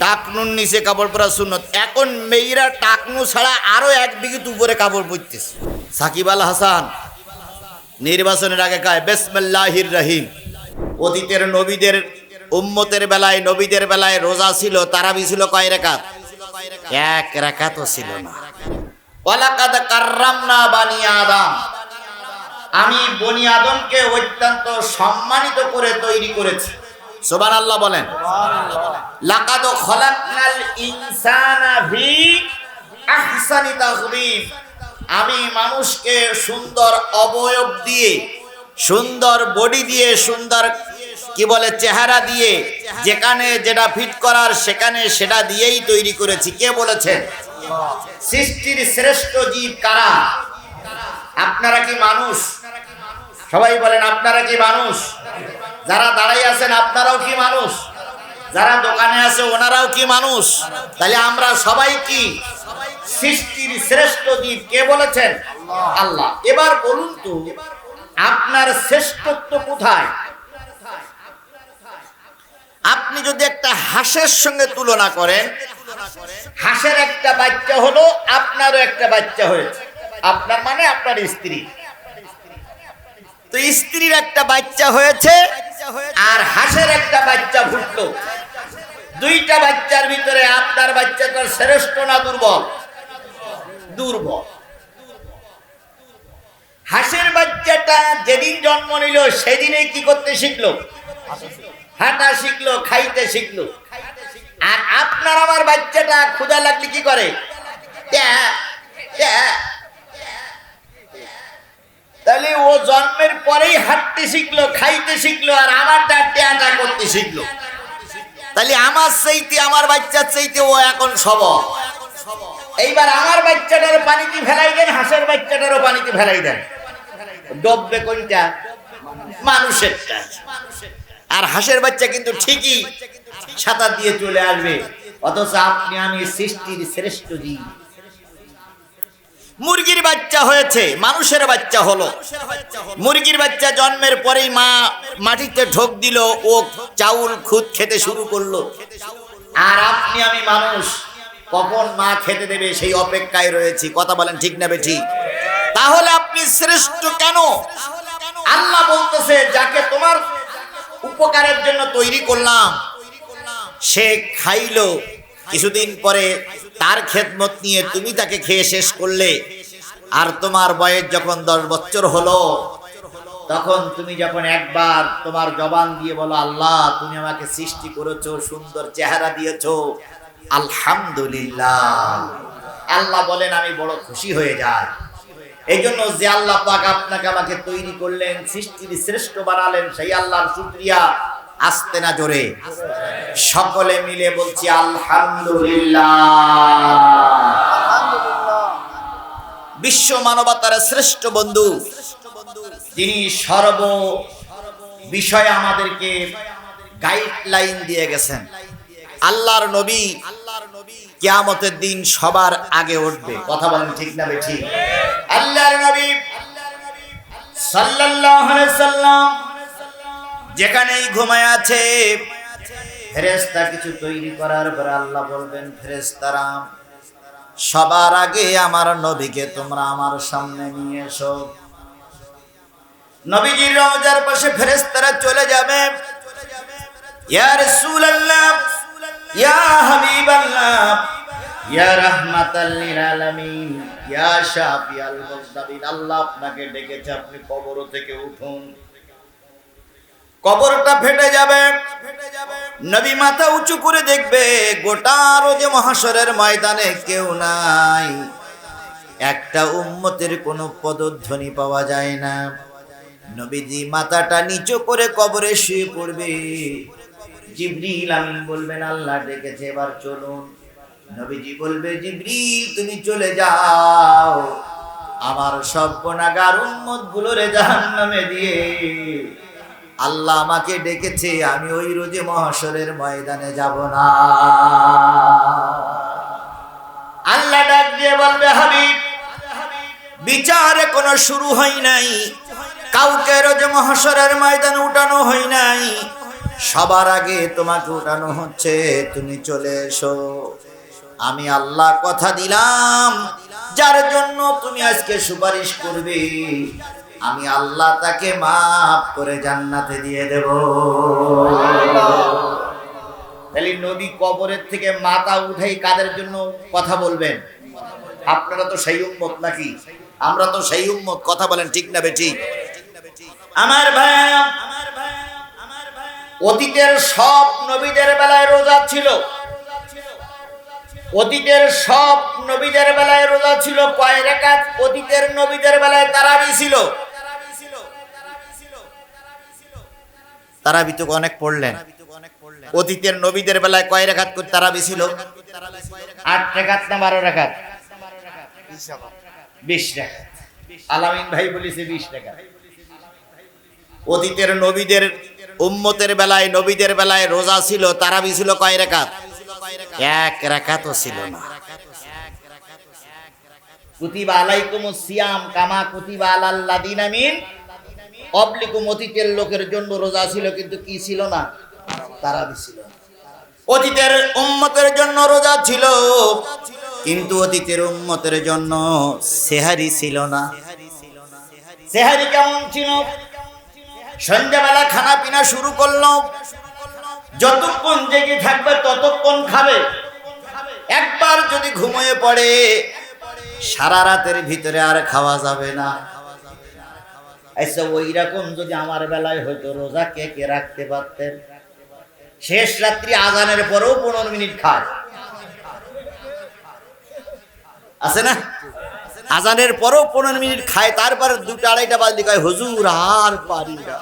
টাকনুর নিচে কাপড় পরা সুন্নত। এখন মেয়েরা টাকনু ছাড়া আরো এক বিঘিত উপরে কাপড় পরতেছে। সাকিব আল হাসান নির্বাচনের আগে কয় বিসমিল্লাহির রহিম। অতীতের নবীদের উম্মতের বেলায়, নবীদের বেলায় রোজা ছিল, তারাবি ছিল কয় রাকাত? এক রাকাতও ছিল না। ওয়ালাকাদ কাররামনা বানি আদম, আমি বনি আদমকে অত্যন্ত সম্মানিত করে তৈরি করেছি। সুবহানাল্লাহ বলেন। লাকাদ খলাকনাল ইনসানা ফি আহসানি তাকওয়িম, আমি মানুষকে সুন্দর অবয়ব দিয়ে, সুন্দর বডি দিয়ে, সুন্দর কি বলে চেহারা দিয়ে, যেখানে যেটা ফিট করার সেখানে সেটা দিয়েই তৈরি করেছি। কে বলেছেন? সৃষ্টির শ্রেষ্ঠ জীব কারা? আপনারা কি মানুষ? সবাই বলেন আপনারা কি মানুষ? যারা দাঁড়াই আছেন আপনারাও কি মানুষ? যারা দোকানে আছে ওনারাও কি মানুষ? তাহলে আমরা সবাই কি সৃষ্টির শ্রেষ্ঠ জীব? কে বলেছেন? আল্লাহ। এবার বলুন তো আপনার শ্রেষ্ঠত্ব কোথায়? আপনি যদি একটা হাঁসের সঙ্গে তুলনা করেন, হাঁসের একটা বাচ্চা হলো, আপনারও একটা বাচ্চা হয়েছে। আপনার মানে আপনার স্ত্রী, তো স্ত্রীর একটা বাচ্চা হয়েছে আর হাঁসের একটা বাচ্চা ফুটলো। দুইটা বাচ্চার ভিতরে আপনার বাচ্চাটা শ্রেষ্ঠ না দুর্বল? দুর্বল। হাঁসের বাচ্চাটা যেদিন জন্ম নিল সেদিনেই কি করতে শিখলো? হাঁটা শিখলো, খাইতে শিখলো। আর আপনার আমার বাচ্চাটা ক্ষুধা লাগলে কি করে? তাহলে ও জন্মের পরেই হাঁটতে শিখলো, খাইতে শিখলো, আর আমারটা ট্যাটা করতে শিখলো। তাহলে আমার চাইতে, আমার বাচ্চার চাইতে ও এখন সবল। এইবার আমার বাচ্চাটারও পানিতে ফেলাই দেন, হাঁসের বাচ্চাটারও পানিতে ফেলাই দেন, ডুববে কোনটা? মানুষেরটা। আর হাঁসের বাচ্চা কিন্তু ঠিকই সাঁতার দিয়ে চলে আসবে। অথচ আপনি আমি সৃষ্টির শ্রেষ্ঠ জীব। মুরগির বাচ্চা হয়েছে, মানুষের বাচ্চা হলো। মুরগির বাচ্চা জন্মের পরেই মা মাটিতে ঢোক দিল, ও চাউল খুদ খেতে শুরু করলো। আর আপনি আমি মানুষ, কখন মা খেতে দেবে সেই অপেক্ষায় রয়েছি। কথা বলেন ঠিক না বেঠিক? তাহলে আপনি শ্রেষ্ঠ কেন? আল্লাহ বলতেছে যাকে তোমার উপকারের জন্য তৈরি করলাম সে খাইলো, কিছুদিন পরে তার খেদমত নিয়ে তুমি তাকে খেয়ে শেষ করলে। আর তোমার বয়স যখন 10 বছর হলো, তখন তুমি যখন একবার তোমার জবান দিয়ে বলো আল্লাহ তুমি আমাকে সৃষ্টি করেছো, সুন্দর চেহারা দিয়েছো, আলহামদুলিল্লাহ, আল্লাহ বলেন আমি বড় খুশি হয়ে যাই। এই জন্য যে আল্লাহ পাক আপনাকে আমাকে তৈরি করলেন, সৃষ্টির শ্রেষ্ঠ বানালেন, সেই আল্লাহর শুকরিয়া। আস্তে না জোরে সকলে মিলে বলছি আলহামদুলিল্লাহ। বিশ্ব মানবতার শ্রেষ্ঠ বন্ধু, তিনি সর্ব বিষয়ে আমাদেরকে গাইডলাইন দিয়ে গেছেন। আল্লাহর নবী কিয়ামতের দিন সবার আগে উঠবে। কথা বলেন ঠিক না বেঠিক? আল্লাহর নবী সাল্লাল্লাহু আলাইহি সাল্লাম যেখানেই ঘুমায় আছে, ফেরেশতা কিছু তৈরি করার পর আল্লাহ বলবেন ফেরেশতারা সবার আগে আমার নবীকে তোমরা আমার সামনে নিয়ে এসো। নবীজির রওজার পাশে ফেরেশতারা চলে যাবে। ইয়া রাসূলুল্লাহ, ইয়া হাবিবাল্লাহ, ইয়া রাহমাতাল লিল আলামিন, ইয়া শাফিয়াল মুযদাবিন, আল্লাহ আপনাকে ডেকেছে, আপনি কবর থেকে উঠুন। কবরটা ফেটে যাবে। নবী মাথা উঁচু করে দেখবে গোটা রোজে মহাশরের ময়দানে কেউ নাই, একটা উম্মতের কোনো পদধ্বনি পাওয়া যায় না। নবীজি মাথাটা নিচু করে কবরে শুয়ে পড়বে। জিবরিল আমিন বলবেন আল্লাহ ডেকেছে, এবার চলুন। নবীজি বলবে জিবরিল তুমি চলে যাও, আমার সব গুনাহগার উম্মত গুলোরে জাহান্নামে দিয়ে আল্লাহ আমাকে ডেকেছে, আমি ওই রোজে মহাশরের ময়দানে যাব না। আল্লাহ ডাক দিয়ে বলবে হাবিব বিচারে কোনো শুরু হয় নাই, কাউকে রোজে মহাশরের ময়দানে উঠানো হয় নাই, সবার আগে তোমাকে উঠানো হচ্ছে, তুমি চলে এসো। আমি আল্লাহ কথা দিলাম, যার জন্য তুমি আজকে সুপারিশ করবে, আমি আল্লাহ তাকে মাফ করে জান্নাতে দিয়ে দেব। তাহলে নবী কবরের থেকে মাথা উঠাই কাদের জন্য কথা বলবেন? আপনারা তো সেই উম্মত নাকি? আমরা তো সেই উম্মত, কথা বলেন ঠিক না বেঠিক? আমার ভাইয়া, অতীতের সব নবীদের বেলায় রোজা ছিল। অতীতের সব নবীদের বেলায় রোজা ছিল। কয় রাকাত? অতীতের নবীদের বেলায় তারাবি ছিল। তারাবি তো অনেক পড়লেন। অতীতের নবীদের বেলায় কয় রাকাত করে তারাবি ছিল? 8 রাকাত না 12 রাকাত? 20 রাকাত। আলামিন ভাই বলেছে 20 রাকাত। অতীতের নবীদের উম্মতের বেলায়, নবীদের বেলায় রোজা ছিল, তারাবি ছিল কয় রাকাত? 1 রাকাতও ছিল না। কুতিবা আলাইকুমুস সিয়াম কামা কুতিবা আলাল লাযিনা মিন ক্বাবলিকুম, অতীতের লোকের জন্য রোজা ছিল, কিন্তু কি ছিল না? তারাবি ছিল না। অতীতের উম্মতের জন্য রোজা ছিল, কিন্তু অতীতের উম্মতের জন্য সেহারি ছিল না। সেহারি কেমন ছিল? সন্ধ্যাবেলা খানা পিনা শুরু করলো, যতক্ষণ জেগে থাকবে ততক্ষণ খাবে। একবার যদি ঘুমিয়ে পড়ে, সারা রাতের ভিতরে আর খাওয়া যাবে না। আচ্ছা, ওই রকম যদি আমার বেলায় হয়তো, রোজা কে কে রাখতে পারতেন? শেষ রাত্রি আজানের পরেও 15 মিনিট খায়, আছে না? আজানের পরেও 15 মিনিট খায়, তারপর 2টা-2.5টা বাজলে কয় হুজুর আর পারি না।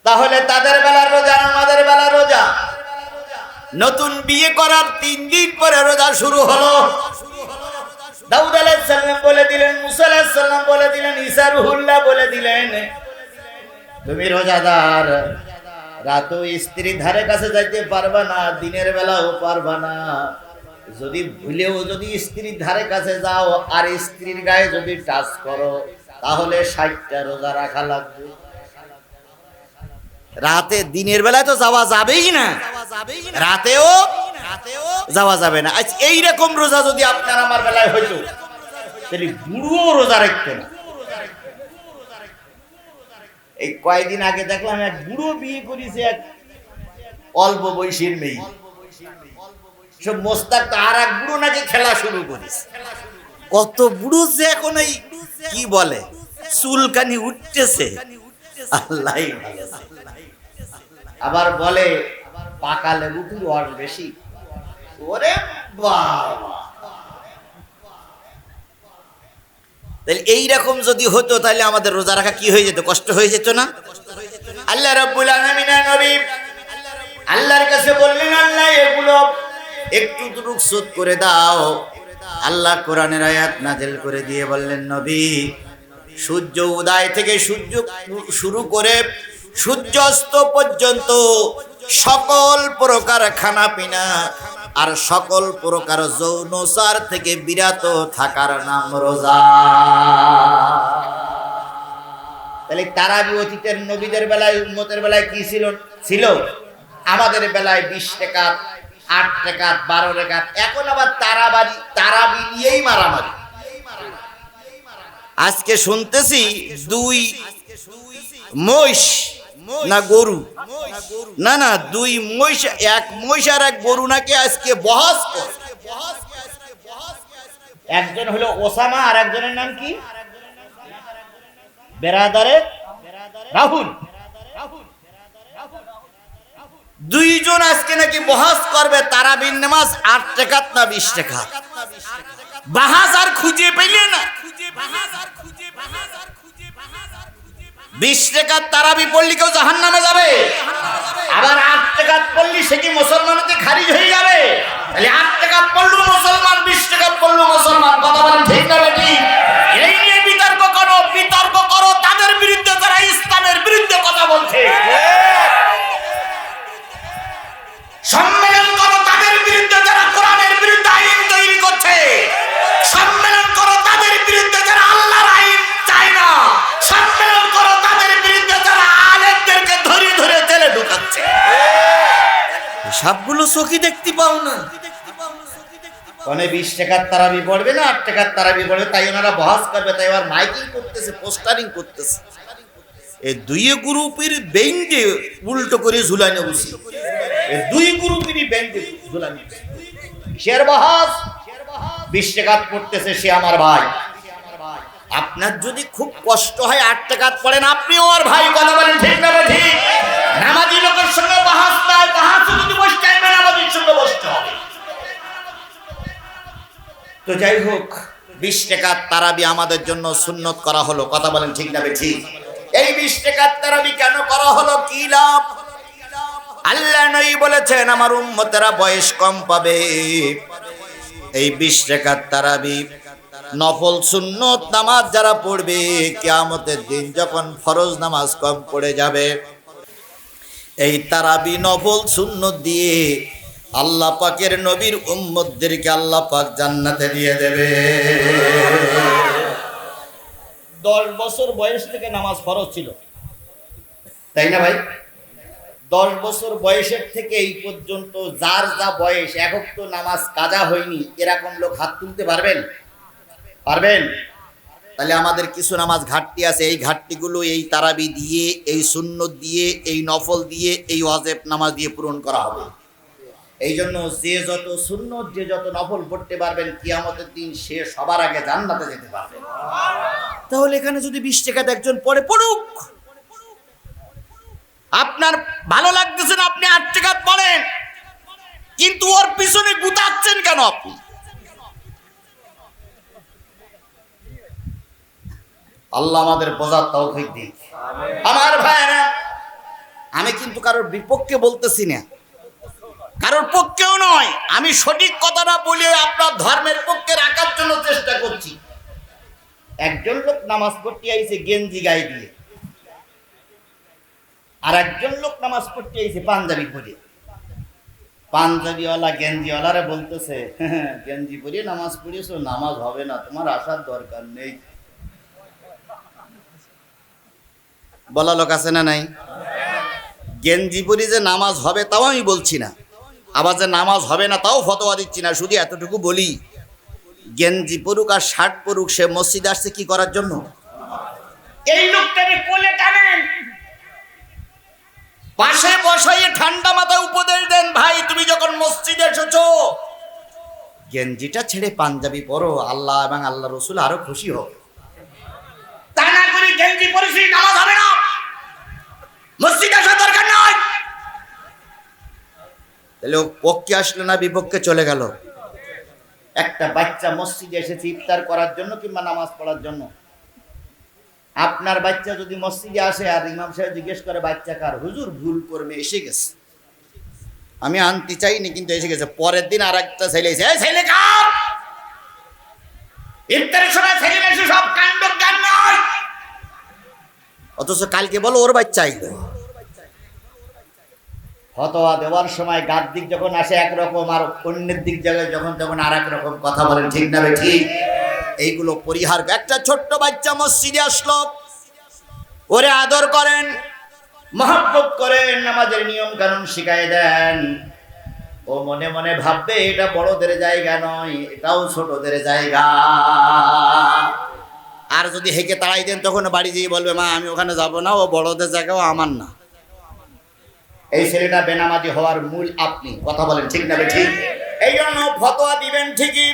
তাহলে তাদের বেলার রোজা, আমাদের বেলার রোজা। নতুন বিয়ে করার 3 দিন পরে রোজা শুরু হলো। দাউদ আলাইহিস সালাম বলে দিলেন, মুসা আলাইহিস সালাম বলে দিলেন, ঈসা রুহুল্লাহ বলে দিলেন, তুমি রোজাদার, রাতও স্ত্রীর ধারে কাছে যাইতে পারবা না, দিনের বেলাও পারবা না। যদি ভুলেও যদি স্ত্রীর ধারে কাছে যাও আর স্ত্রীর গায়ে যদি টাচ করো, তাহলে 60টা রোজা রাখা লাগবে। রাতে, দিনের বেলায় তো যাওয়া যাবেই না, রাতেও যাওয়া যাবে না। আচ্ছা, এইরকম রোজা যদি আপনার আমার বেলায় হইতো, তাহলে বুড়ো রোজা রাখতো না। এই কয়েকদিন আগে দেখলাম এক বুড়ো বিয়ে করেছে, এক অল্প বয়সীর মেয়ে। সব মোস্তাক তো আর এক বুড়ো নাকি খেলা শুরু করেছে। কত বুড়ো যে এখন এই কি বলে চুলকানি উঠতেছে, আল্লাহ ভালো। আবার বলে পাকা লেবুর রস বেশি। ওরে বাবা, তাহলে এইরকম যদি হতো, তাহলে আমাদের রোজা রাখা কি হয়ে যেত? কষ্ট হয়ে যেত না? আল্লাহ রাব্বুল আলামিনের নবী আল্লাহর কাছে বললেন, আল্লাহ এগুলো একটু রুখসত করে দাও। আল্লাহ কোরআনের আয়াত নাযিল করে দিয়ে বললেন, নবী, সূর্য উদয় থেকে সূর্য শুরু করে সূর্যাস্ত পর্যন্ত সকল প্রকার খানা পিনা আর সকল প্রকার যৌনচার থেকে বিরত থাকার নাম রোজা। তাহলে তারাবি অতীতের নবীদের বেলায়, উম্মতের বেলায় কি ছিল? ছিল। আমাদের বেলায় 20 রাকাত, 8 রাকাত, 12 রাকাত। এখন আবার তারাবি নিয়েই মারামারি। আজকে শুনতেছি 2 মহিষ না গরু, না 2 মহিষ, 1 মহিষ আর 1 গরু নাকি আজকে বহস করে। একজন হলো ওসামা, আর একজনের নাম কি? বেরাদারে রাহুল। 2 জন আজকে নাকি বহস করবে তারাবির নামাজ 8 রাকাত না 20 রাকাত। বাহাস আর খুঁজে পেলে না। 20 রাকাত তারাবি পড়লে কেউ জাহান্নামে যাবে, আবার 8 রাকাত পড়লে সে কি মুসলমানতে খারিজ হয়ে যাবে? তাহলে 8 রাকাত পড়লো মুসলমান, 20 রাকাত পড়লো মুসলমান। কথা বলেন ঠিক না বেটি? এই নিয়ে বিতর্ক করো তাদের বিরুদ্ধে যারা ইসলামের বিরুদ্ধে কথা বলছে। সম্মেলন করো তাদের বিরুদ্ধে যারা কোরআনের বিরুদ্ধে আইন তৈরি করছে। সম্মেলন করো তাদের বিরুদ্ধে যারা আল্লাহর আইন চায় না। সম্মেলন করো তাদের সবগুলো চোখে দেখতে পাও না। কোনে 20 টাকার তারাবি পড়বে না 8 টাকার তারাবি পড়বে, তাই ওনারা বহাস করবে, তাই আবার মাইকিং করতেছে, পোস্টারিং করতেছে। এই দুই গ্রুপের বেঞ্চে উল্টো করে ঝুলানো উচিত, এই দুই গ্রুপেরই বেঞ্চে ঝুলানো উচিত। শের বহাস 20 টাকা পড়তেছে, সে আমার ভাই। আপনার যদি খুব কষ্ট হয় 8 টাকা পড়েন, আপনিও আর ভাই। কথা বলেন ঠিক না ঠিক? নামাজি লোকের সঙ্গে বহাস নাই, বহাস যদি বসতে হবে নামাজির সঙ্গে বসতে হবে। তো যাই হোক, 20 টাকার তারাবি আমাদের জন্য সুন্নত করা হলো। কথা বলেন ঠিক না ঠিক? এই 20 টাকার তারাবি কেন করা হলো, কি লাভ? আল্লাহ নবী বলেছেন আমার উম্মতেরা বয়স কম পাবে। এই 20 টাকার তারাবি নফল সুন্নত নামাজ যারা পড়বে, কিয়ামতের দিন যখন ফরজ নামাজ কম পড়ে যাবে, এই তারাবি নফল সুন্নত দিয়ে আল্লাহ পাকের নবীর উম্মতদেরকে আল্লাহ পাক জান্নাতে দিয়ে দেবে। 10 বছর বয়স থেকে নামাজ ফরজ ছিল, তাই না ভাই? 10 বছর বয়সের থেকে এই পর্যন্ত যার যা বয়স, এখন তো নামাজ কাজা হয়নি, এরকম লোক হাত তুলতে পারবেন? পারবেন? তাহলে আমাদের কিছু নামাজ ঘাটতি আছে, এই ঘাটতিগুলো এই তারাবি দিয়ে, এই সুন্নত দিয়ে, এই নফল দিয়ে, এই ওয়াজিব নামাজ দিয়ে পূরণ করা হবে। এই জন্য যে যত সুন্নত, যে যত নফল পড়তে পারবেন, কিয়ামতের দিন সে সবার আগে জান্নাতে যেতে পারবে। তাহলে এখানে যদি 20 টাকাতে একজন পড়ে, পড়ুক। আপনার ভালো লাগতেছে না, আপনি 8 টাকা পড়েন, কিন্তু ওর পিছনে গুতাচ্ছেন কেন আপনি? আল্লাহ আমাদের বোঝার তৌফিক দিক। আমার ভাইরা, আমি কিন্তু কারোর বিপক্ষে বলতেছি না, কারোর পক্ষেও নয়। আমি সঠিক কথাটা বলে আপনার ধর্মের পক্ষে রাখার জন্য চেষ্টা করছি। একজন লোক নামাজ পড়তে আইছে গেঞ্জি গায়ে দিয়ে, আর একজন লোক নামাজ পড়তে আইছে পাঞ্জাবি পরে। পাঞ্জাবিওয়ালা গেঞ্জিওয়ালারে বলতেছে, গেঞ্জি পরে নামাজ পড়িয়েছো, নামাজ হবে না, তোমার আসার দরকার নেই। বলা লোক আছে না নাই? গেঞ্জি পরে যে নামাজ হবে তাও আমি বলছি না, আবার যে নামাজ হবে না তাও ফতোয়া দিচ্ছি না। শুধু এতটুকু বলি, গেঞ্জি পরুক আর শার্ট পরুক, সে মসজিদে আসছে কি করার জন্য? এই লোকটাকে কোলে টানেন, পাশে বসাইয়ে ঠান্ডা মাথায় উপদেশ দেন, ভাই তুমি যখন মসজিদে এসেছো গেঞ্জিটা ছেড়ে পাঞ্জাবি পরো, আল্লাহ এবং আল্লাহ রসুল আরো খুশি হবে। তা না করে গেঞ্জি পরেছি নামাজ হবে না, মসজিদে আসার দরকার নয়। তাহলে পক্ষে আসলো না, বিপক্ষে চলে গেল। একটা বাচ্চা মসজিদে এসেছে ইফতার করার জন্য কিংবা নামাজ পড়ার জন্য। আপনার বাচ্চা যদি মসজিদে আসে আর ইমাম সাহেব জিজ্ঞেস করে বাচ্চা কার, হুজুর ভুল করবে এসে গেছে, আমি আনতে চাইনি কিন্তু এসে গেছে। পরের দিন আর একটা ছেলে এসে, এই ছেলে কার? ইফতারের সময় ছেলে এসে সব কাণ্ড জ্ঞান নয়, অথচ কালকে বলো ওর বাচ্চা আইলো। ফতোয়া দেওয়ার সময় গার দিক যখন আসে একরকম, আর অন্যের দিক জায়গায় যখন তখন আর এক রকম কথা বলেন, ঠিক না ঠিক? এইগুলো পরিহার। একটা ছোট্ট বাচ্চা মসজিদে আসলো, ওরে আদর করেন, মহব্বত করেন, নামাজের নিয়ম কানুন শিখাই দেন। ও মনে মনে ভাববে এটা বড়দের জায়গা নয়, এটাও ছোটদের জায়গা। আর যদি হেঁকে তাড়াই দেন, তখন বাড়ি যেয়ে বলবে মা আমি ওখানে যাব না, ও বড়দের জায়গাও আমার না। এই ছেলেটা বেনামাজি হওয়ার মূল আপনি। কথা বলেন ঠিক না ঠিক? এই জন্য ফতোয়া দিবেন ঠিকই,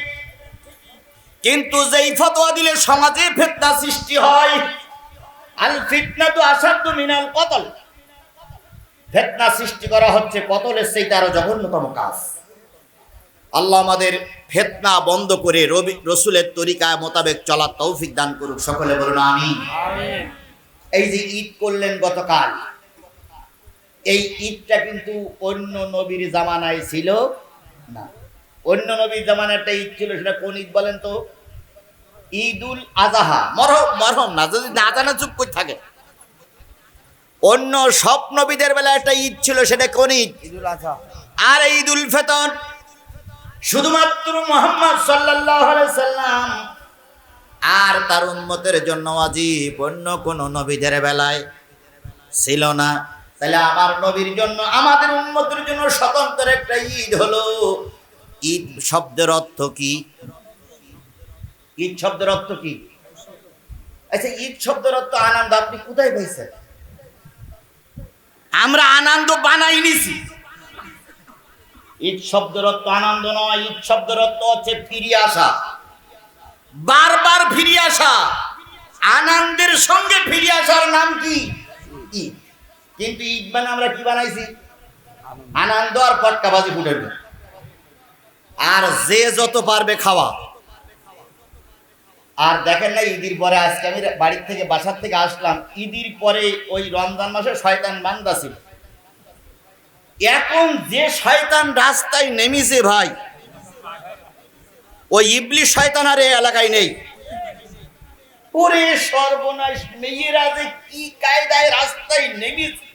কিন্তু যেই ফতোয়া দিলে সমাজে ফিতনা সৃষ্টি হয়, আল ফিতনাতু আসাদ্দু মিনাল কতল, ফিতনা সৃষ্টি করা হচ্ছে কতলের চেয়ে আরো জঘন্যতম কাজ। আল্লাহ আমাদের ফিতনা বন্ধ করে রসুলের তরিকা মোতাবেক চলার তৌফিক দান করুক। সকলে বলুন আমিন। এই যে ঈদ করলেন গতকাল, এই ঈদটা কিন্তু অন্য নবীর জামানায় ছিল না। অন্য নবীর জামানায় একটা ঈদ ছিল, সেটা কোন ঈদ বলেন তো? ঈদুল আজহা। মরহম না, যদি না জানা চুপ করে থাকে। অন্য সব নবীদের বেলা একটা ঈদ ছিল, সেটা কোন ঈদ? ঈদুল আজহা। আর ঈদুল ফিতর শুধুমাত্র মুহাম্মদ সাল্লাল্লাহু আলাইহি সাল্লাম আর তার উম্মতের জন্য ওয়াজিব, অন্য কোন নবীদের বেলায় ছিল না। তাহলে আমার নবীর জন্য, আমাদের উম্মতের জন্য স্বতন্ত্র একটা ঈদ হলো। ঈদ শব্দের অর্থ কি? ঈদ শব্দের অর্থ কি? আচ্ছা, ঈদ শব্দের অর্থ আনন্দ। আপনি কোথায় পাইছেন? আমরা আনন্দ বানাই নিছি। ঈদ শব্দের অর্থ আনন্দ নয়। ঈদ শব্দের অর্থ হচ্ছে ফিরে আসা, বারবার ফিরে আসা। আনন্দের সঙ্গে ফিরে আসার নাম কি? ঈদ। কিন্তু ঈদ মানে আমরা কি বানাইছি? আনন্দ আর পটকাবাজি ফুটাইব, আর যে যত পারবে খাওয়া। আর দেখেন না, ঈদের পরে, আজকে আমি বাড়ির থেকে, বাসার থেকে আসলাম, ঈদের পরে ওই রমজান মাসে শয়তান বান্দা ছিল। এখন যে শয়তান রাস্তায় নেমেছে ভাই, ওই ইবলিশ শয়তান আর এই এলাকায় নেই। ওরে সর্বনাশ, মেয়েরা যে কি কায়দায় রাস্তায় নেমেছে।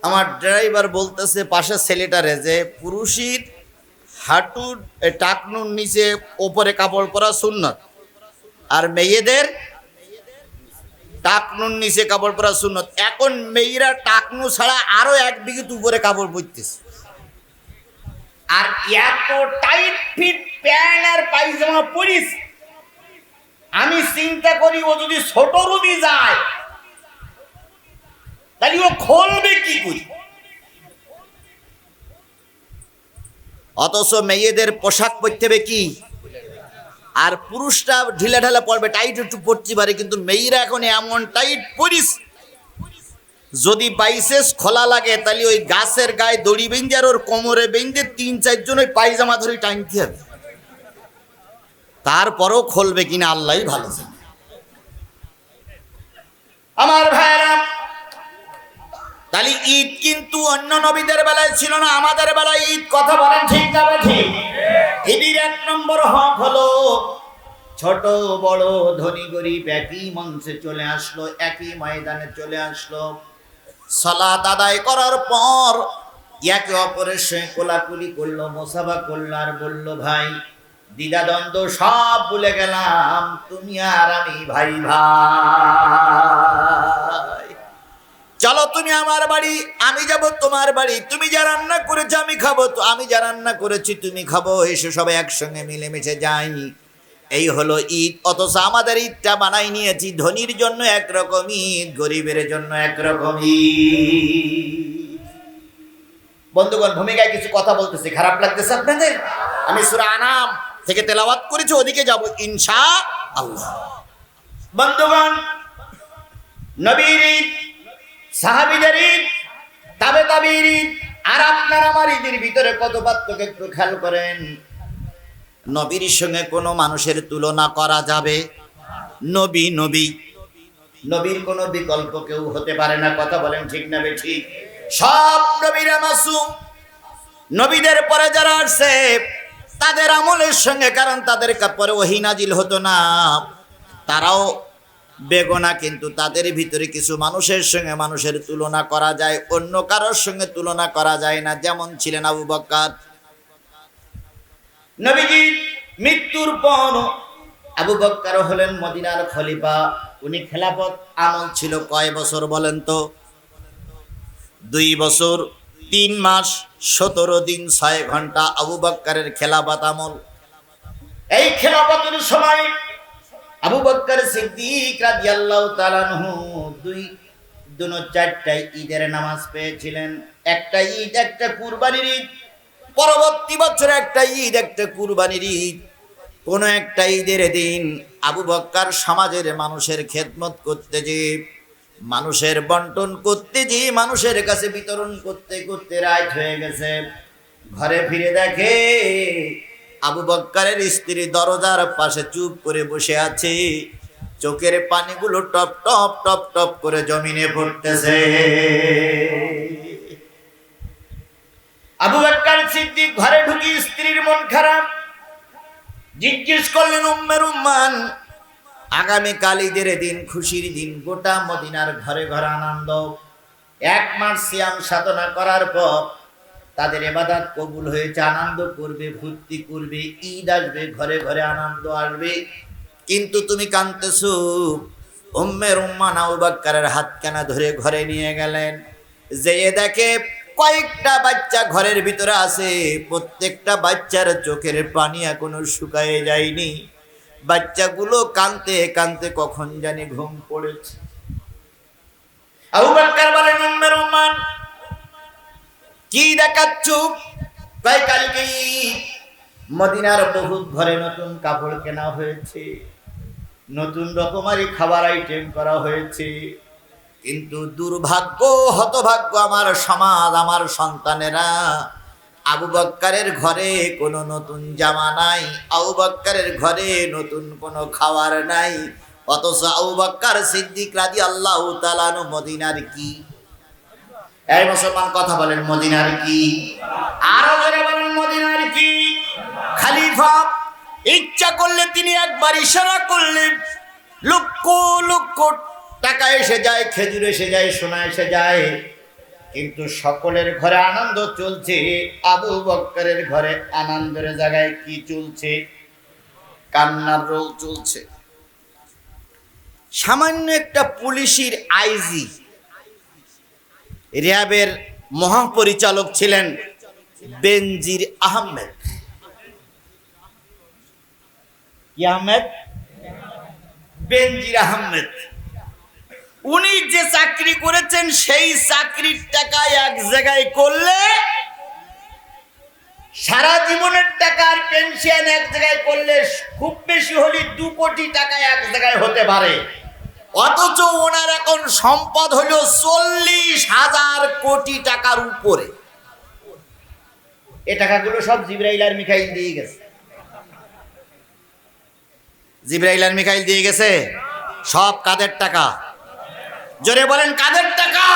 আমার ড্রাইভার বলতেছে পাশে ছেলেটারে যে পুরুষের হাঁটুর টাকনুর নিচে ওপরে কাপড় পরা সুন্নত, আর মেয়েদের টাকনুর নিচে কাপড় পরা সুন্নত। এখন মেয়েরা টাকনু ছাড়া আরো এক বিঘত উপরে কাপড় পরতেছে, আর এত টাইট ফিট প্যান্ট আর পায়জামা পরিস। আমি চিন্তা করি, ও যদি ছোট রুমে যায় তাহলে ও খুলবে কি করে? অথচ মেয়েদের পোশাক পরতে হবে কি, আর পুরুষরা ঢিলা ঢালা পরবে, টাইট একটু পরতে পারে। কিন্তু মেয়েরা এখন এমন টাইট পরিস, যদি বাইসেস খোলা লাগে তাহলে ওই গাছের গায়ে দড়ি বেঁধে আর ওর কোমরে বেঁধে ৩-৪ জন ওই পায়জামা ধরে টানতে হবে। তারপরও খুলবে কিনা আল্লাহই ভালো জানে। আমার ভাইরা, তাহলে ঈদ কিন্তু অন্য নবীদের বেলায় ছিল না, আমাদের বেলায় ঈদ। কথা বলেন ঠিক না ঠিক? ঈদের ১ নম্বর হক হলো ছোট বড় ধনী গরিব একই মঞ্চে চলে আসলো, একই ময়দানে চলে আসলো। সালাত আদায় করার পর একে অপরের সঙ্গে কোলাকুলি করলো, মোসাফা করলো, আর বললো ভাই, দ্বিধাদ্বন্দ্ব সব ভুলে গেলাম, তুমি আর আমি ভাই ভাই। চলো তুমি আমার বাড়ি, আমি যাব তোমার বাড়ি। তুমি যা রান্না করেছো আমি খাবো, তো আমি যা রান্না করেছি তুমি খাবো। এসে সবাই একসঙ্গে মিলেমিশে যাই। এই হলো ঈদ। অথচ আমাদের ঈদটা বানাই নিয়েছি ধনীর জন্য একরকম ঈদ, গরিবের জন্য একরকম ঈদ। বন্ধুগণ, ভূমিকায় কিছু কথা বলতেছি, খারাপ লাগতেছে আপনাদের? আমি সূরা আনাম থেকে তেলাওয়াত করেছি, ওদিকে যাব ইনশাআল্লাহ। বন্ধুগণ, নবীর ঈদ, সাহাবীদের ঈদ, তাবে তাবির ঈদ আর আপনার আমার ঈদের ভিতরে কত পার্থক্য একটু খেয়াল করেন। নবীর সঙ্গে কোনো মানুষের তুলনা করা যাবে? নবী নবী, নবীর কোনো বিকল্প কেউ হতে পারে না। কথা বলেন ঠিক না বেঠিক? সব নবীরা মাসুম। নবীদের পরে যারা আসছে তাদের আমলের সঙ্গে, কারণ তাদের পরে ওহী নাজিল হতো না, তারাও বেগুনা, কিন্তু তাদের ভিতরে কিছু মানুষের সঙ্গে মানুষের তুলনা করা যায়, অন্য কারোর সঙ্গে তুলনা করা যায় না। যেমন ছিলেন আবু বকর। নবীজির মৃত্যুর পর আবু বকর হলেন মদিনার খলিফা। উনি খেলাফত আমল ছিল কয় বছর বলেন তো? 2 বছর 3 মাস 17 দিন 6 ঘন্টা আবু বকরের খেলাফত আমল। এই খেলাফতের সময় আবু বকর সিদ্দিক রাদিয়াল্লাহু তাআলা আনহু 4টা ঈদের নামাজ পেয়েছিলেন। একটা ঈদ, একটা কুরবানির ঈদ। পরবর্তী বছর একটা ঈদ, একটা কুরবানির ঈদ। কোন একটা ঈদের দিন আবু বকর সমাজের মানুষের খেদমত করতে যে, মানুষের বন্টন করতে যে, মানুষের কাছে বিতরণ করতে করতে রাত হয়ে গেছে। ঘরে ফিরে দেখে আবু বকরের স্ত্রী দরজার পাশে চুপ করে বসে আছে, চোখের পানিগুলো টপ টপ টপ টপ করে জমিনে পড়তেছে। আবু বকর সিদ্দিক ঘরে ঢুকি, স্ত্রীর মন খারাপ। জিজ্ঞেস করলেন, উম্মে রুম্মান, আগামীকাল ঈদের দিন, খুশির দিন, গোটা মদিনার ঘরে ঘরে আনন্দ। 1 মাস সিয়াম সাধনা করার পর তাদের ইবাদত কবুল হয়েছে, আনন্দ করবে, ফুর্তি করবে, ঈদ আসবে, ঘরে ঘরে আনন্দ আসবে। কিন্তু তুমি কাঁদতেছো, উম্মে রুম্মান আবু বকরের হাতখানা ধরে ঘরে নিয়ে গেলেন। যেয়ে দেখে কয়েকটা বাচ্চা ঘরের ভিতরে আছে, প্রত্যেকটা বাচ্চার চোখের পানি এখনো শুকায় যায়নি। বাচ্চাগুলো কাঁদতে কাঁদতে কখন জানি ঘুম পড়েছে। আবু বকর বলেন, উম্মে রুম্মান কি দেখাচ্ছ? কয় কালকে মদিনার বহুত ঘরে নতুন কাপড় কেনা হয়েছে, নতুন রকমারি খাবার আইটেম করা হয়েছে, কিন্তু দুর্ভাগ্য হতভাগ্য আমার সমাজ, আমার সন্তানেরা, আবু বকরের ঘরে কোনো নতুন জামা নাই, আবু বকরের ঘরে নতুন কোনো খাবার নাই। অথচ আবু বকর সিদ্দিক রাদিয়াল্লাহু তাআলা আনহু মদিনার কি, এই মুসলমান কথা বলেন, মদিনার কি? আরো জোরে বলেন, মদিনার কি? খলিফা ইচ্ছা করলে তিনি একবার ইশারা করলেন, লক্ষ লক্ষ টাকা এসে যায়, খেজুর এসে যায়, সোনা এসে যায়, কিন্তু সকলের ঘরে আনন্দ চলছে, আবু বকরের ঘরে আনন্দের জায়গায় কি চলছে? কান্নার রোল চলছে। সামান্য একটা পুলিশের আইজি, র্যাবের মহাপরিচালক ছিলেন বেনজির আহমেদ। কি আহমেদ? বেনজির আহমেদ। উনি যে চাকরি করেছেন সেই চাকরির টাকা এক জায়গায় করলে, সারা জীবনের টাকার পেনশন এক জায়গায় করলে খুব বেশি হলে 2 কোটি টাকা এক জায়গায় হতে পারে। অথচ ওনার এখন সম্পদ হলো 40,000 কোটি টাকার উপরে। এ টাকাগুলো সব জিবরাইল আর মিকাইল দিয়ে গেছে। জিবরাইল আর মিকাইল দিয়ে গেছে। সব কাদের টাকা? জোরে বলেন, কাদের টাকা?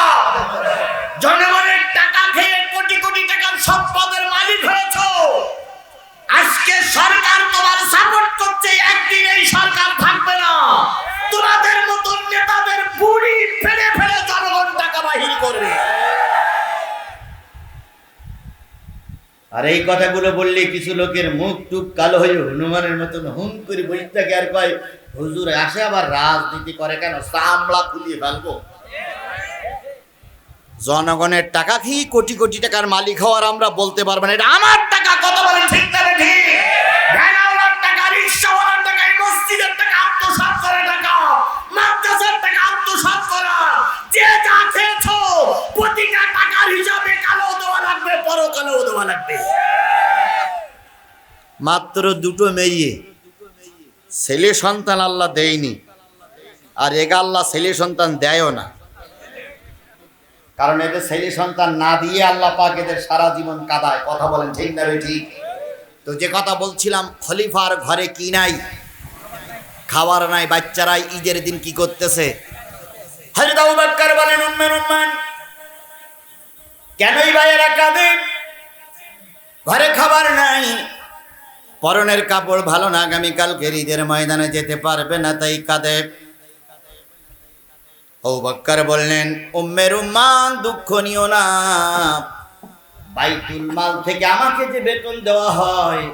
জনগণের টাকা খেয়ে কোটি কোটি টাকার সম্পদের মালিক হয়েছ। আজকে সরকার তোমার সাপোর্ট করছে, একদিন এই সরকার থাকবে না। তোমাদের মতন নেতাদের বুড়ি ফেলে ফেলে জনগণ টাকা বাহির করবে। আর এই কথাগুলো বললে কিছু লোকের মুখ টুক কালো হয়ে হনুমানের মতন হুম করে বসে থাকে, আর কয় হুজুর আসে আবার রাজনীতি করে কেন? চামড়া খুলিয়ে ফেলবো। জনগণের টাকা খেয়ে কোটি কোটি টাকার মালিক হওয়ার আমরা বলতে পারবো না এটা আমার টাকা। কত বলেন ঠিক না ঠিক? ভ্যানওয়ালার টাকা, রিকশাওয়ালার টাকা, মসজিদের টাকা আত্মসাৎ করা, টাকা মাদ্রাসার টাকা আত্মসাৎ করা, যে যা খেয়েছো প্রতিটা টাকার হিসাবে কালো দেওয়া লাগবে, পরকালেও দেওয়া লাগবে। মাত্র 2টো মেয়ে, ছেলে সন্তান আল্লাহ দেয়নি, আর এগা আল্লাহ ছেলে সন্তান দেয়ও না। কারণ এদের ছেলে সন্তান না দিয়ে আল্লাহ পাক এদের সারা জীবন কাঁদায়। কথা বলেন ঠিক না ঠিক? তো যে কথা বলছিলাম, খলিফার ঘরে কি নাই? খাবার নাই। বাচ্চারা ঈদের দিন কি করতেছে? হযরত আবু বকর বলেন, উম্মে রুম্মান কেনই ভাইয়েরা কাঁদে? ঘরে খাবার নাই, পরনের কাপড় ভালো না, আগামীকালকে ঈদের ময়দানে যেতে পারবে না, তাই কাঁদে। আবু বকর বললেন, উম্মে রুম্মান দুঃখ নিও না, বাইতুল মাল থেকে আমাকে যে বেতন দেওয়া হয়,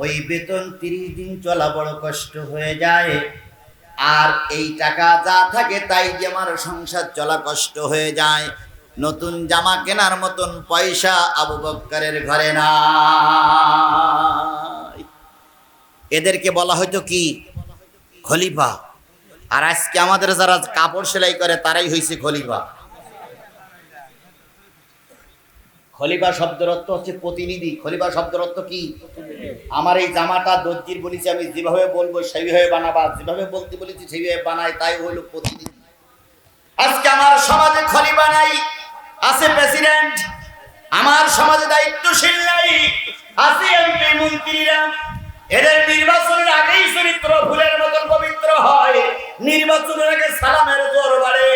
ওই বেতন 30 দিন চলা বড় কষ্ট হয়ে যায়, আর এই টাকা যা থাকে তাই যে আমার সংসার চলা কষ্ট হয়ে যায়। নতুন জামা কেনার মতন পয়সা আবু বকরের ঘরে নাই। এদেরকে বলা হয়তো কি? খলিফা। আর আজকে আমাদের যারা কাপড় সেলাই করে তারাই হয়েছে খলিফা। খলিফা শব্দের অর্থ হচ্ছে প্রতিনিধি। খলিফা শব্দের অর্থ কি? আমার এই জামাটা দর্জির বলেছি, আমি যেভাবে বলবো সেইভাবে বানাবা, যেভাবে বলতে বলেছি সেইভাবে বানাই, তাই হইল প্রতিনিধি। আজকে আমার সমাজে খলিফা নাই, আছে প্রেসিডেন্ট। আমার সমাজে দায়িত্বশীল নাই, আছে এমপি মন্ত্রীরা। এদের নির্বাচনের আগেই চরিত্র ফুলের মতন পবিত্র হয়, নির্বাচনের আগে সালামের জোর বাড়ে।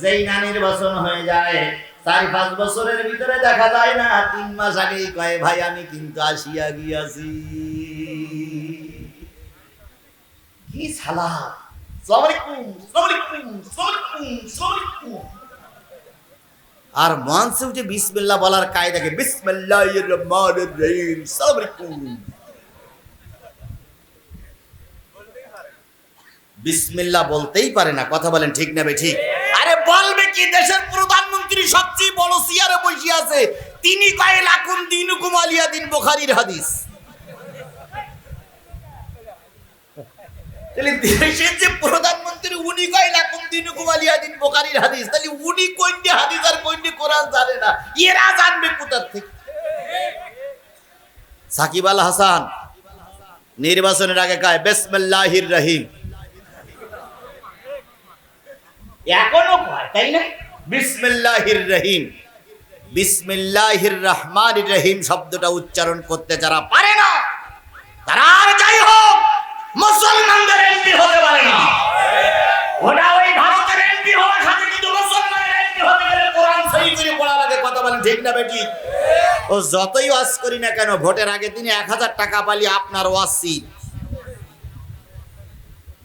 যেই না নির্বাচন হয়ে যায়, 4-5 বছরের ভিতরে দেখা যায় না, 3 মাস আগেই কয় ভাই আমি কিন্তু আসিয়া গিয়াছি। কি সালাম, আসসালামু আলাইকুম, আসসালামু আলাইকুম, আসসালামু আলাইকুম, আসসালামু আলাইকুম। আর মঞ্চে উঠে বিসমিল্লাহ বলার কায়দাকে বিসমিল্লাহির রহমানির রহিম, আসসালামু আলাইকুম। বিসমিল্লাহ বলতেই পারে না। কথা বলেন ঠিক না ঠিক? আরে বলবে কি? দেশের প্রধানমন্ত্রী সবচেয়ে বড় চেয়ারে বসে আছে, তিনি কয় লাকুম দিনুকুম ওয়ালিয়া দিন, বুখারীর হাদিস। তাহলে দেশের যে প্রধানমন্ত্রী উনি কয় লাকুম দিনুকুম ওয়ালিয়া দিন, বুখারীর হাদিস, তাহলে উনি কোনটি হাদিস আর কোনটি কোরআন জানে না, এরা জানবে কোথা থেকে? সাকিব আল হাসান নির্বাচনের আগে কয় বিসমিল্লাহির রহিম, এখনো কয়, তাই না? বিসমিল্লাহির রহিম, বিসমিল্লাহির রহমানির রহিম শব্দটা উচ্চারণ করতে যারা পারে না, তারা আর যাই হোক মুসলমানদের এমপি হতে পারে না। ওটা ওই ভারতের এমপি হওয়ার সাথে কিন্তু মুসলমানের এমপি হতে গেলে কোরআন সহি করে পড়া লাগে। কথা বলেন ঠিক না বেটি? ও যতই ওয়াজ করি না কেন, ভোটের আগে তিনি 1000 টাকা পালি আপনার ওয়াসি,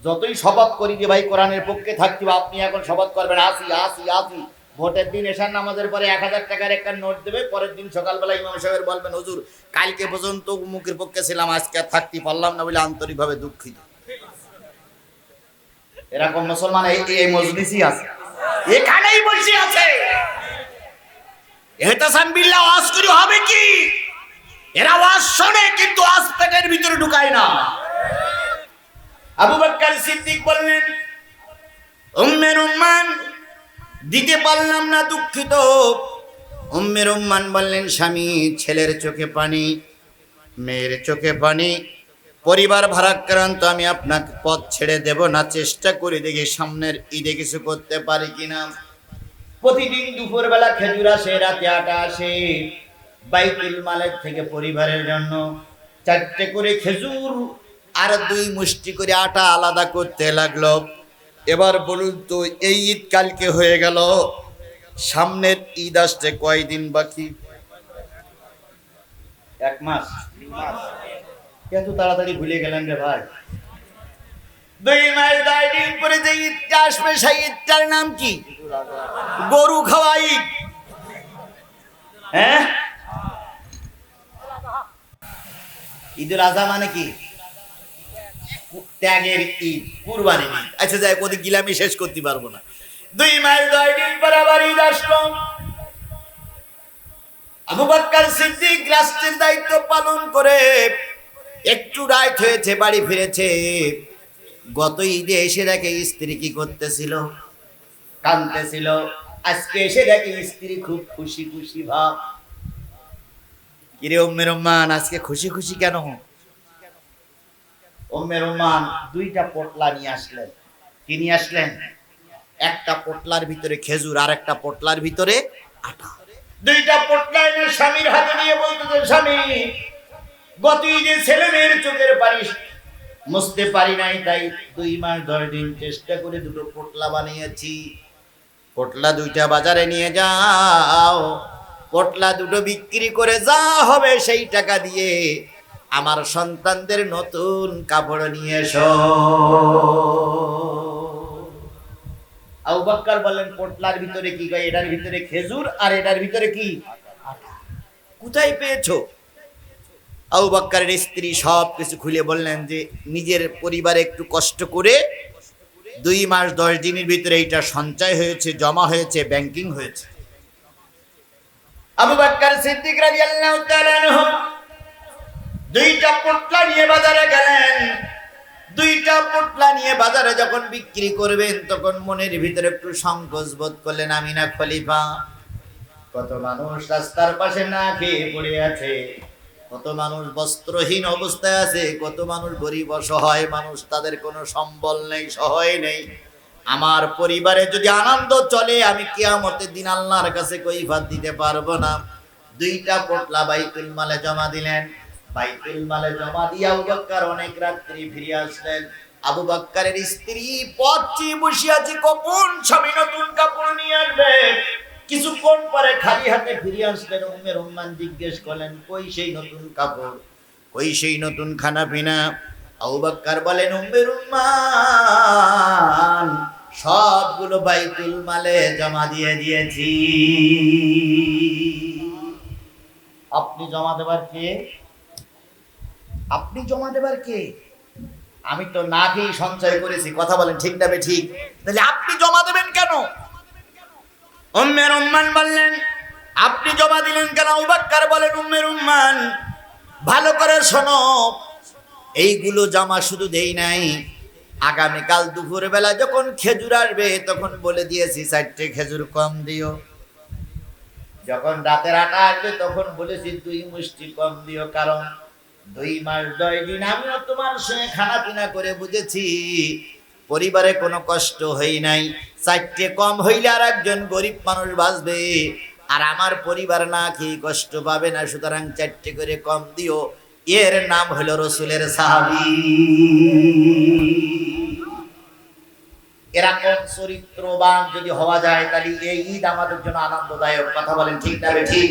যতই শপথ করি যে ভাই কোরআনের পক্ষে থাকতে, আপনি এখন শপথ করবেন আসি আসি আসি, ভোটের দিন এশার নামাজের পরে 1000 টাকার একটা নোট দেবে, পরের দিন সকালবেলা ইমাম সাহেবের বলবেন হুজুর কালকে পর্যন্ত মুখের পক্ষে ছিলাম, আজকে আর থাকতে পারলাম না বলে আন্তরিকভাবে দুঃখিত। এরকম মুসলমান এই মজলিসই আছে, এখানেই বসে আছে। এহতাসাম বিল্লাহ ওয়াজ করি হবে কি? এরা ওয়াজ শোনে কিন্তু ওয়াজ পেটের ভিতরে ঢুকায় না। আবু বকর সিদ্দিক বললেন উম্মে রুম্মান দিতে পারলাম না, দুঃখিত। উম্মে রুম্মান বললেন স্বামী, ছেলের চোখে পানি, মেয়ের চোখে পানি, পরিবার ভারাক্রান্ত, আমি আপনাকে পথ ছেড়ে দেব না, চেষ্টা করে দেখি সামনের ঈদে কিছু করতে পারি কিনা। প্রতিদিন দুপুরবেলা খেজুর আসে, রাতে আটা আসে, বাইতুল মালের থেকে পরিবারের জন্য 4টে করে খেজুর আর 2 মুষ্টি করে আটা আলাদা করতে লাগলো। এবার বলুন তো, এই ঈদ কালকে হয়ে গেল, সামনের ঈদ আসতে কয়দিন বাকি? 1 মাস। এত তাড়াতাড়ি ভুলে গেলেন রে ভাই? 2 মাস 10 দিন পরে যে ঈদটা আসবে, সেই ঈদটার নাম কি? গরু খাওয়া ঈদ। হ্যাঁ, ঈদুল আজহা মানে কি? ত্যাগের ঈদ, কুরবানির ঈদ। আচ্ছা যাই, ওদের গিলামি শেষ করতে পারবো না। 2 মাস 10 দিন পর আবার ঈদ আসলো। আবু বকর সিদ্দিক রাষ্ট্রের দায়িত্ব পালন করে একটু রাত হয়েছে, বাড়ি ফিরেছে। গত ঈদে এসে দেখে স্ত্রী কি করতেছিল, কাঁদতেছিল। আজকে এসে দেখে স্ত্রী খুব খুশি খুশি ভাব। কিরে উম্মে রুম্মান, আজকে খুশি খুশি কেন? উম্মে রুম্মান 2টা পোটলা নিয়ে আসলেন। কি নিয়ে আসলেন? একটা পোটলার ভিতরে খেজুর আর একটা পোটলার ভিতরে আটা। 2টা পোটলা এনে স্বামীর হাতে দিয়ে বলতেছে, স্বামী গত ঈদে ছেলে মেয়ের চোখের পানি মুছতে পারি নাই, তাই 2 মাস 10 দিন চেষ্টা করে 2টো পোটলা বানিয়েছি। পোটলা 2টা বাজারে নিয়ে যাও, পোটলা 2টো বিক্রি করে যা হবে সেই টাকা দিয়ে আমার সন্তানদের নতুন কাপড় নিয়ে এসো। আবু বকর বললেন পোটলার ভিতরে কি? কয় এটার ভিতরে খেজুর আর এটার ভিতরে কি? আটা। কোথায় পেয়েছো? আবু বকরের স্ত্রী সব কিছু খুলে বললেন যে নিজের পরিবারে একটু কষ্ট করে 2 মাস 10 দিনের ভিতরে এইটা সঞ্চয় হয়েছে, জমা হয়েছে, ব্যাংকিং হয়েছে। আবু বকর সিদ্দিক রাদিয়াল্লাহু তাআলা আনহু 2টা পোটলা নিয়ে বাজারে গেলেন। 2টা পোটলা নিয়ে বাজারে যখন বিক্রি করবেন, তখন মনের ভিতরে একটু সংকোচ বোধ করলেন, আমি না খলিফা, কত মানুষ রাস্তার পাশে না খেয়ে পড়ে আছে, কত মানুষ বস্ত্রহীন অবস্থায় আছে, কত মানুষ গরিব অসহায় মানুষ, তাদের কোনো সম্বল নেই, সহায় নেই। আমার পরিবারে যদি আনন্দ চলে, আমি কিয়ামতের দিন আল্লাহর কাছে কৈফিয়ত দিতে পারবো না। 2টা পোটলা বাইতুল মালে জমা দিলেন। বাইতুল মালে জমা দিয়ে আবু বকর অনেক রাত্রি ফিরে আসলেন। আবু বকরের স্ত্রী পথ চেয়ে বসে আছে, কখন স্বামী নতুন কাপড় নিয়ে আসবে। কিছুক্ষণ পরে খালি হাতে ফিরে আসলেন। উম্মে রুম্মান জিজ্ঞেস করলেন, কই সেই নতুন কাপড়, কই সেই নতুন খানা পিনা? আবু বকর বলেন, উম্মে রুম্মান সবগুলো বাইতুল মালে জমা দিয়ে দিয়েছি। আপনি জমা দেবার কে? আপনি জমা দেবার কে? আমি তো না খেয়ে সঞ্চয় করেছি, কথা বলেন ঠিক না ঠিক? তাহলে আপনি জমা দেবেন কেন? উম্মে রুম্মান বললেন, আপনি জমা দিলেন কেন? আবু বকর বলেন, উম্মে রুম্মান ভালো করে শোনো, এইগুলো জমা শুধু দেই নাই, আগামীকাল দুপুর বেলা যখন খেজুর আসবে তখন বলে দিয়েছি 4টে খেজুর কম দিও। যখন রাতের 8টা আসবে তখন বলেছি 2 মুষ্টি কম দিও, কারণ 2 মাস 10 দিন আমিও তোমার সঙ্গে খানা পিনা করে বুঝেছি পরিবারে কোনো কষ্ট হই নাই। 4টে কম হইলে আর একজন গরিব মানুষ বাঁচবে, আর আমার পরিবার না খেয়ে কষ্ট পাবে না, সুতরাং 4টে করে কম দিও। এর নাম হলো রসুলের সাহাবী। এরকম চরিত্রবান যদি হওয়া যায় তাহলে এই ঈদ আমাদের জন্য আনন্দদায়ক, কথা বলেন ঠিক না ঠিক?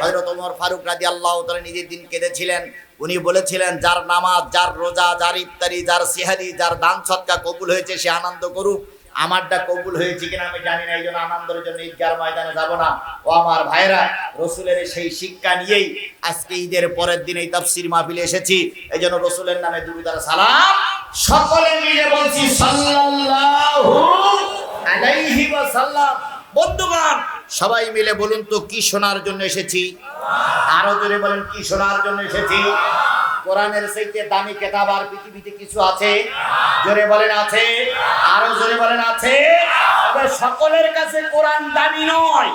হযরত ওমর ফারুক রাদিয়াল্লাহু তাআলা নিজের দিন কেঁদেছিলেন। উনি বলেছিলেন, যার নামাজ, যার রোজা, যার ইফতারি, যার সিহারি, যার দান সদকা কবুল হয়েছে সে আনন্দ করুক, আমারটা কবুল হয়েছে কিনা আমি জানি না, এই জন্য আনন্দের জন্য ঈদগার ময়দানে যাব না। ও আমার ভাইরা, রসুলের সেই শিক্ষা নিয়েই আজকে ঈদের পরের দিন এই তাফসীর মাহফিলে এসেছি। এই জন্য রসুলের নামে দুরূদ আর সালাম সকলে মিলে বলছি সাল্লাল্লাহু আলাইহি ওয়াসাল্লাম। বন্ধুগণ, সবাই মিলে বলুন তো কি শোনার জন্য এসেছি? আরো জোরে বলেন, কি শোনার জন্য এসেছি? কোরআনের চাইতে দামি কিতাব আর পৃথিবীতে কিছু আছে? জোরে বলেন আছে। আরো জোরে বলেন আছে। তবে সকলের কাছে কোরআন দামি নয়,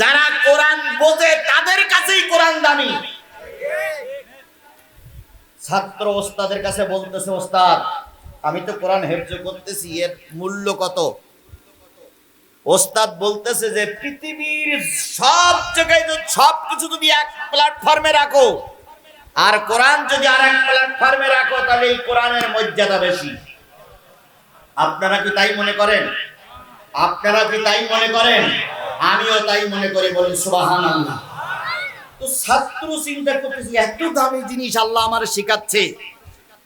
যারা কোরআন বোঝে তাদের কাছেই কোরআন দামি। ছাত্র ওস্তাদের কাছে বলতেছে, ওস্তাদ আমি তো কোরআন হেফজ করতেছি, এর মূল্য কত? ওস্তাদ বলতেছে যে পৃথিবীর সব জায়গায় সব কিছু যদি এক প্ল্যাটফর্মে রাখো আর কোরআন যদি আরেক প্ল্যাটফর্মে রাখো তাহলে এই কোরআনের মর্যাদা বেশি। আপনারা কি তাই মনে করেন? আপনারা কি তাই মনে করেন? আমিও তাই মনে করি, বলি সুবহানাল্লাহ। তো ছাত্র চিন্তা করতেছি, এত দামি জিনিস আল্লাহ আমার শেখাচ্ছে,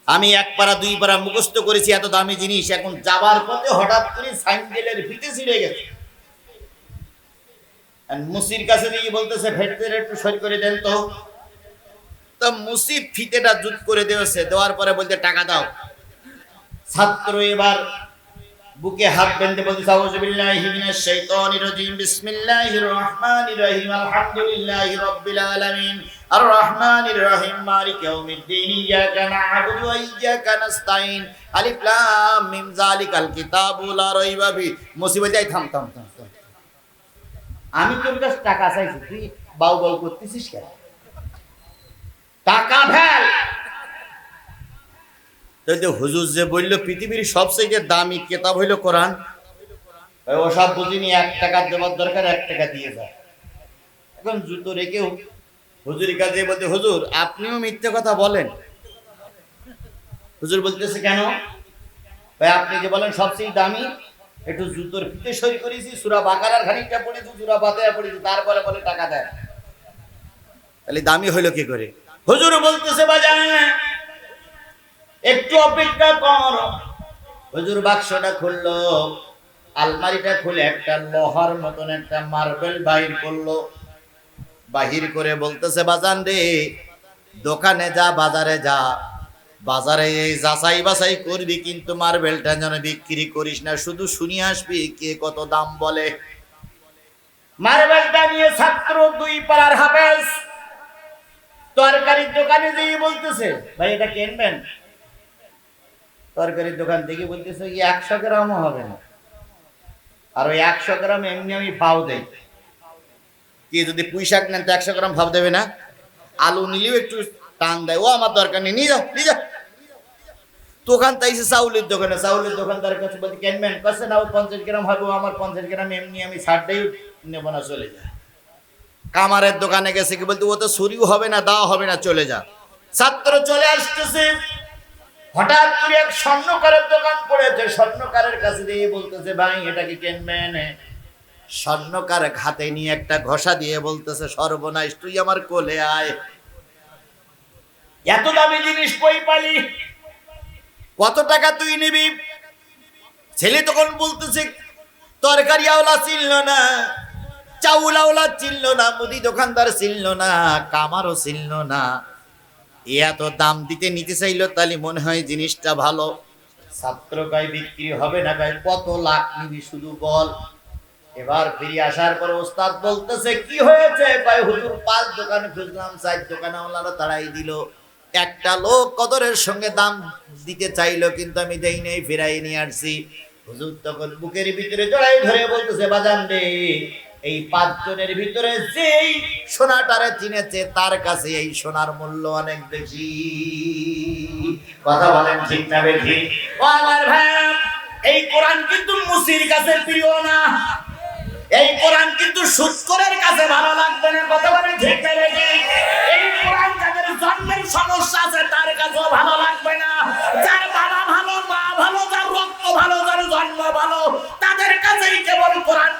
আমি 1 পারা 2 পারা মুখস্থ করেছি, এত দামি জিনিস, এখন যাবার পথে হঠাৎ করে সাইকেলের ফিতে ছিঁড়ে গেছে। মুসির কাছে নিয়ে বলতেছে, ফেটে একটু সরি করে দেন তো। তো মুসি ফিতেটা জুত করে দিয়েছে, দেওয়ার পরে বলতে টাকা দাও। ছাত্র এবার বুকে হাত বেঁধে বলতেছে, আউযু বিল্লাহি মিনাশ শাইতানির রাজিম, বিসমিল্লাহির রহমানির রহিম, আলহামদুলিল্লাহি রাব্বিল আলামিন, আর রহমানির রহিম, মালিক ইয়াউমিদ্দিন, ইয়াকা না'বুদু ওয়া ইয়াকা নাস্তাইন, আলিফ লাম মিম, যালিকাল কিতাবু লা রাইবা ফি। মুসিবত যাই, থাম থাম থাম, আমি তোর কাছে টাকা চাইছি, তুই বাউ বাউ করতেছিস কেন? টাকা ফেল। তো হুজুর যে বলল পৃথিবীর সবচেয়ে দামি কিতাব হইল কোরআন, ও সব বুঝিনি, 1 টাকা দেওয়ার দরকার 1 টাকা দিয়ে যায়। এখন জুতো রেখেও হুজুরের কাছে বলতে, হুজুর আপনিও মিথ্যে কথা বলেন। হুজুর বলতেছে, কেন ভাই? আপনি যে বলেন সবচেয়ে দামি, একটু জুতোর ফিতে সই করেছি, সূরা বাকারার খানিকটা পড়েছি, সূরা ফাতিহা পড়েছি, তারপরে বলে টাকা দেয়, তাহলে দামি হইলো কি করে? হুজুর বলতেছে, বাজান একটু অপেক্ষা কর। হুজুর বাক্সটা খুললো, আলমারিটা খুলে একটা লোহার মতন একটা মার্বেল বাহির করলো। বাহির করে বলতেছে, বাজান রে, দোকানে যা, বাজারে যা, বাজারে এই যাচাই বাছাই করবি, কিন্তু মার্বেলটা যেন বিক্রি করিস না, শুধু শুনিয়ে আসবি কে কত দাম বলে। মার্বেলটা নিয়ে ছাত্র 2 পারার হাফেজ তরকারির দোকানে যেয়ে বলতেছে, ভাই এটা কিনবেন? তরকারির দোকান থেকে বলতেছে, 100 গ্রামও হবে না, আর ওই 100 গ্রাম এমনি আমি ভাও দেই। কি যদি পুঁই শাক নেন তো 100 গ্রাম ভাব দেবে না? আলু নিলেও একটু টান দেয়, ও আমার দরকার নেই, নিয়ে যাও নিয়ে যাও। দোকান তাইছে চাউলের দোকানে, চাউলের দোকানদারের কাছে বলতে, কিনবেন? কাছে না, 50 গ্রাম হবে, আমার 50 গ্রাম এমনি আমি 60টাই নেব না, চলে যায়। কামারের দোকানে গেছে, কি বলতে, ও তো ছুরিও হবে না, দাও হবে না, চলে যা। ছাত্র চলে আসতেছে, হঠাৎ করে এক স্বর্ণকারের দোকান পড়েছে, স্বর্ণকারের কাছে দিয়ে বলতেছে, ভাই এটা কি কিনবেন? স্বর্ণকার হাতে নিয়ে একটা ঘষা দিয়ে বলতেছে, সর্বনাশ, তুই আমার কোলে আয়, এত দামি জিনিস কই পালি, কত টাকা তুই নিবি? ছেলে তখন বলতেছে, তরকারি আওলা চিনল না, চাউল আওলা চিনল না, মুদি দোকানদার চিনল না, কামারও চিনল না, এত দাম দিতে নিতে চাইলো, তাহলে মনে হয় জিনিসটা ভালো। ছাত্র কয় বিক্রি হবে না, কয় কত লাখ নিবি শুধু বল। এবার ফিরে আসার পর ওস্তাদ বলতেছে কি হয়েছে, কয় হুজুর 5 দোকান খুঁজলাম, 4 দোকানে ওনারা তাড়াই দিল। একটা লোক কদরের সঙ্গে দাম দিতে চাইলো, কিন্তু আমি দেই নাই, ফিরাই নিয়ে আসছি। হুজুর তখন বুকের ভিতরে জড়াই ধরে বলতেছে, বাজান রে, এই 5 জনের ভিতরে যেই সোনাটারে চিনেছে তার কাছে এই সোনার মূল্য অনেক বেশি। কথা বলেন ঠিক না বেশি? ও আমার ভাই, এই কোরআন কিন্তু মুসির কাছে প্রিয় না, এই কোরআন কিন্তু সুৎখোরের কাছে ভালো লাগবে না। কথা বলেন ঠিক না বেশি? এই কোরআন যাদের জন্মের সমস্যা আছে তার কাছেও ভালো লাগবে না। যার বাবা ভালো, মা ভালো, যার রক্ত ভালো, যার জন্ম ভালো, তাদের কাছেই কেবল কোরআন